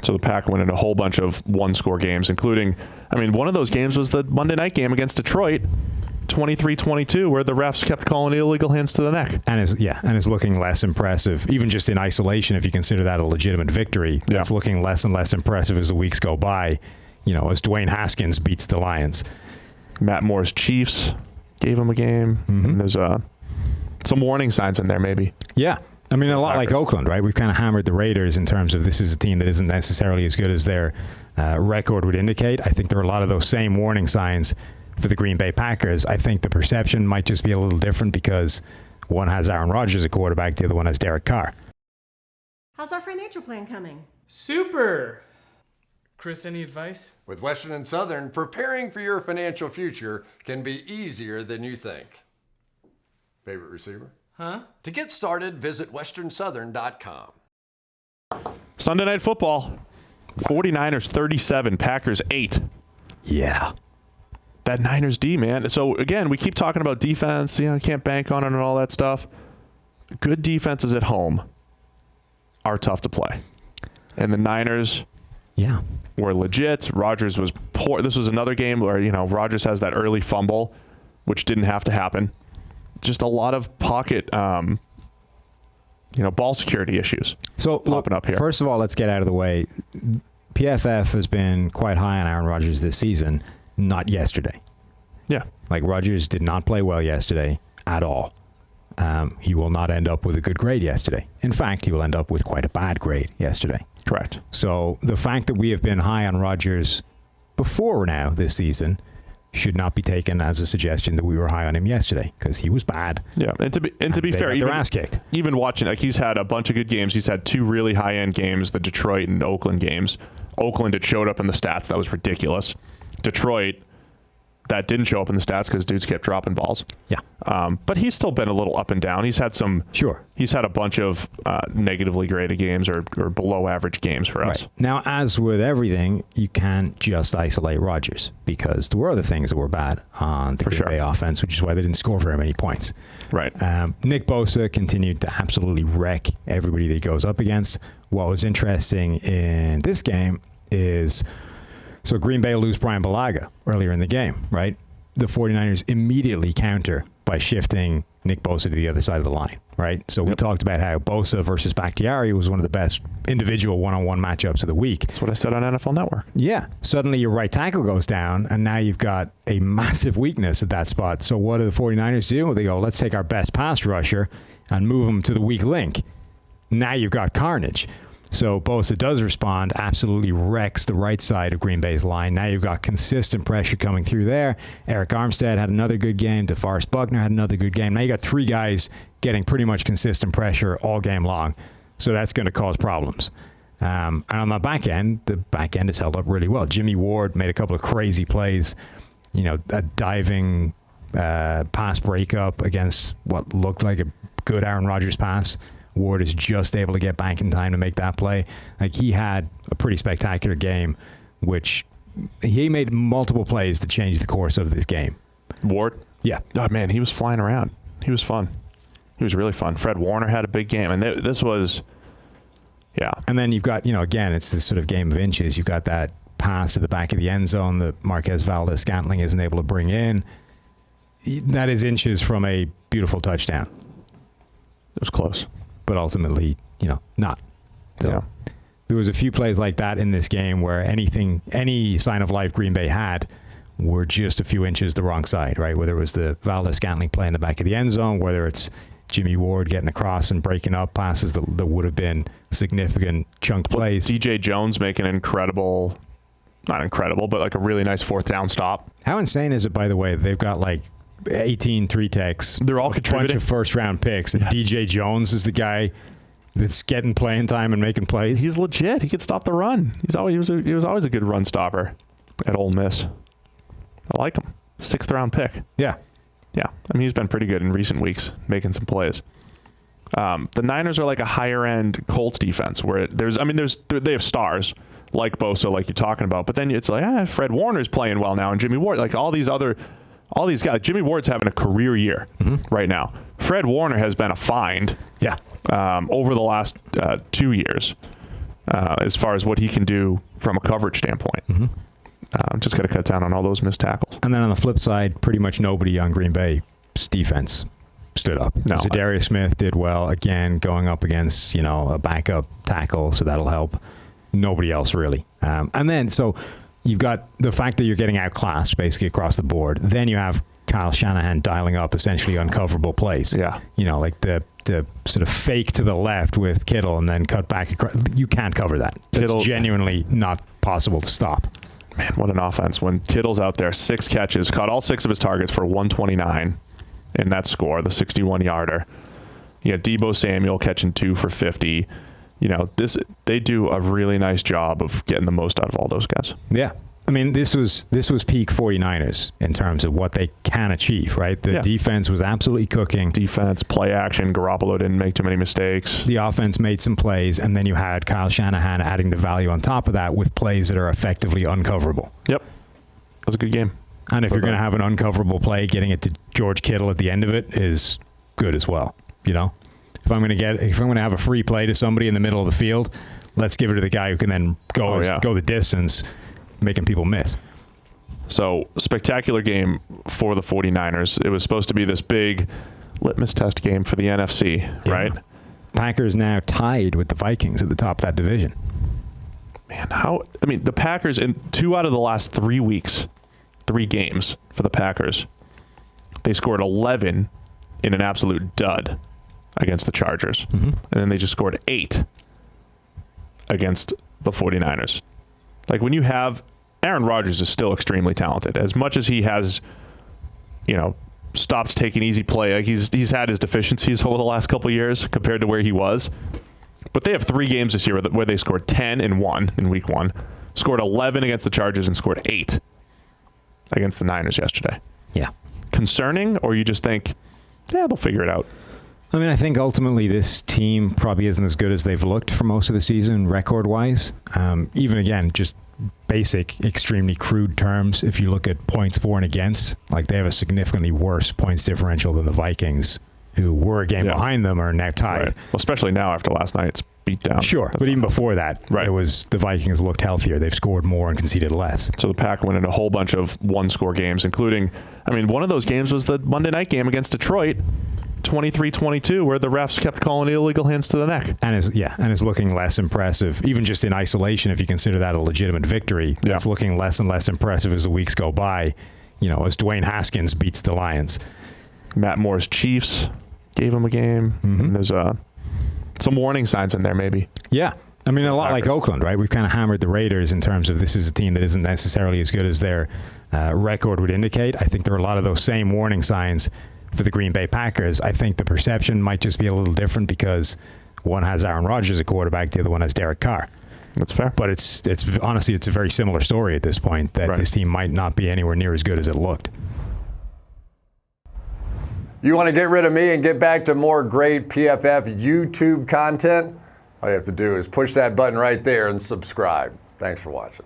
So the Pack winning a whole bunch of one-score games, including, one of those games was the Monday night game against Detroit, 23-22, where the refs kept calling illegal hands to the neck. And is looking less impressive, even just in isolation, if you consider that a legitimate victory. Yeah. It's looking less and less impressive as the weeks go by, as Dwayne Haskins beats the Lions. Matt Moore's Chiefs gave him a game. Mm-hmm. There's some warning signs in there, maybe. Yeah. A lot like Oakland, right? We've kind of hammered the Raiders in terms of this is a team that isn't necessarily as good as their record would indicate. I think there are a lot of those same warning signs for the Green Bay Packers. I think the perception might just be a little different because one has Aaron Rodgers at quarterback, the other one has Derek Carr. How's our financial plan coming? Super! Chris, any advice? With Western and Southern, preparing for your financial future can be easier than you think. Favorite receiver? Huh? To get started, visit westernsouthern.com. Sunday Night Football. 49ers 37, Packers 8. Yeah. That Niners D, man. So, again, we keep talking about defense. Can't bank on it and all that stuff. Good defenses at home are tough to play. And the Niners were legit. Rodgers was poor. This was another game where, Rodgers has that early fumble, which didn't have to happen. Just a lot of pocket, ball security issues popping up here. First of all, let's get out of the way. PFF has been quite high on Aaron Rodgers this season, not yesterday. Yeah. Rodgers did not play well yesterday at all. He will not end up with a good grade yesterday. In fact, he will end up with quite a bad grade yesterday. Correct. So the fact that we have been high on Rodgers before now this season should not be taken as a suggestion that we were high on him yesterday, because he was bad. Yeah, and to be fair, their ass kicked. Even watching, he's had a bunch of good games. He's had 2 really high-end games, the Detroit and Oakland games. Oakland, it showed up in the stats. That was ridiculous. Detroit, that didn't show up in the stats because dudes kept dropping balls. Yeah. But he's still been a little up and down. He's had some. Sure. He's had a bunch of negatively graded games or below average games for us. Right. Now, as with everything, you can't just isolate Rodgers, because there were other things that were bad on the Green Bay offense, which is why they didn't score very many points. Right. Nick Bosa continued to absolutely wreck everybody that he goes up against. What was interesting in this game is, so Green Bay lose Brian Bulaga earlier in the game, right? The 49ers immediately counter by shifting Nick Bosa to the other side of the line, right? So we talked about how Bosa versus Bakhtiari was one of the best individual one-on-one matchups of the week. That's what I said on NFL Network. Yeah. Suddenly your right tackle goes down, and now you've got a massive weakness at that spot. So what do the 49ers do? They go, let's take our best pass rusher and move him to the weak link. Now you've got carnage. So Bosa does respond, absolutely wrecks the right side of Green Bay's line. Now you've got consistent pressure coming through there. Eric Armstead had another good game. DeForest Buckner had another good game. Now you got 3 guys getting pretty much consistent pressure all game long. So that's going to cause problems. And on the back end has held up really well. Jimmy Ward made a couple of crazy plays, a diving pass breakup against what looked like a good Aaron Rodgers pass. Ward is just able to get back in time to make that play. He had a pretty spectacular game, which he made multiple plays to change the course of this game. Ward? Yeah. Oh, man, he was flying around. He was fun. He was really fun. Fred Warner had a big game, and this was, yeah. And then you've got, again, it's this sort of game of inches. You've got that pass to the back of the end zone that Marquez Valdes-Scantling isn't able to bring in. That is inches from a beautiful touchdown. It was close. But ultimately, not. So yeah. There was a few plays like that in this game where any sign of life Green Bay had were just a few inches the wrong side, right? Whether it was the Valdes-Scantling play in the back of the end zone, whether it's Jimmy Ward getting across and breaking up passes that would have been significant chunk plays. DJ Jones making not incredible, but a really nice 4th down stop. How insane is it, by the way, they've got 18 3-techs. They're all A contributing. bunch of first-round picks. And yes. DJ Jones is the guy that's getting playing time and making plays. He's legit. He could stop the run. He was always a good run stopper at Ole Miss. I like him. 6th-round pick. Yeah. Yeah. He's been pretty good in recent weeks, making some plays. The Niners are like a higher-end Colts defense where they have stars like Bosa, like you're talking about, but then it's Fred Warner's playing well now, and Jimmy Ward, all these guys. Jimmy Ward's having a career year right now. Fred Warner has been a find over the last 2 years. as far as what he can do from a coverage standpoint. Just got to cut down on all those missed tackles. And then on the flip side, pretty much nobody on Green Bay's defense stood up. No. Zadarius Smith did well, again, going up against, a backup tackle, so that'll help. Nobody else really. And then, so you've got the fact that you're getting outclassed basically across the board. Then you have Kyle Shanahan dialing up essentially uncoverable plays. Yeah. Like the sort of fake to the left with Kittle and then cut back across. You can't cover that. That's genuinely not possible to stop. Man, what an offense. When Kittle's out there, 6 catches, caught all 6 of his targets for 129 in that score, the 61-yarder. You got Deebo Samuel catching 2 for 50. They do a really nice job of getting the most out of all those guys. Yeah. I mean, this was peak 49ers in terms of what they can achieve, right? The defense was absolutely cooking. Defense, play action. Garoppolo didn't make too many mistakes. The offense made some plays, and then you had Kyle Shanahan adding the value on top of that with plays that are effectively uncoverable. Yep. That was a good game. And if you're going to have an uncoverable play, getting it to George Kittle at the end of it is good as well, If I'm going to have a free play to somebody in the middle of the field, let's give it to the guy who can then go the distance, making people miss. So, spectacular game for the 49ers. It was supposed to be this big litmus test game for the NFC, right? Packers now tied with the Vikings at the top of that division. Man, the Packers in 2 out of the last 3 weeks, 3 games for the Packers, they scored 11 in an absolute dud against the Chargers. And then they just scored 8 against the 49ers. Like, when you have Aaron Rodgers is still extremely talented. As much as he has, stopped taking easy play, like he's had his deficiencies over the last couple of years compared to where he was. But they have 3 games this year where they scored 10 and 1 in week 1, scored 11 against the Chargers, and scored 8 against the Niners yesterday. Yeah. Concerning, or you just think, they'll figure it out? I mean, I think ultimately this team probably isn't as good as they've looked for most of the season record-wise. Even again, just basic, extremely crude terms. If you look at points for and against, like they have a significantly worse points differential than the Vikings, who were a game behind them, are now tied. Right. Well, especially now after last night's beatdown. Sure, but even before that, it was the Vikings looked healthier. They've scored more and conceded less. So the Pack went in a whole bunch of one-score games, including, one of those games was the Monday night game against Detroit, 23-22, where the refs kept calling illegal hands to the neck. And is looking less impressive, even just in isolation, if you consider that a legitimate victory. It's looking less and less impressive as the weeks go by, as Dwayne Haskins beats the Lions. Matt Moore's Chiefs gave him a game. And there's some warning signs in there, maybe. Yeah. A lot like Oakland, right? We've kind of hammered the Raiders in terms of this is a team that isn't necessarily as good as their record would indicate. I think there are a lot of those same warning signs for the Green Bay Packers. I think the perception might just be a little different because one has Aaron Rodgers at quarterback, the other one has Derek Carr. That's fair. But it's honestly, it's a very similar story at this point that this team might not be anywhere near as good as it looked. You want to get rid of me and get back to more great PFF YouTube content? All you have to do is push that button right there and subscribe. Thanks for watching.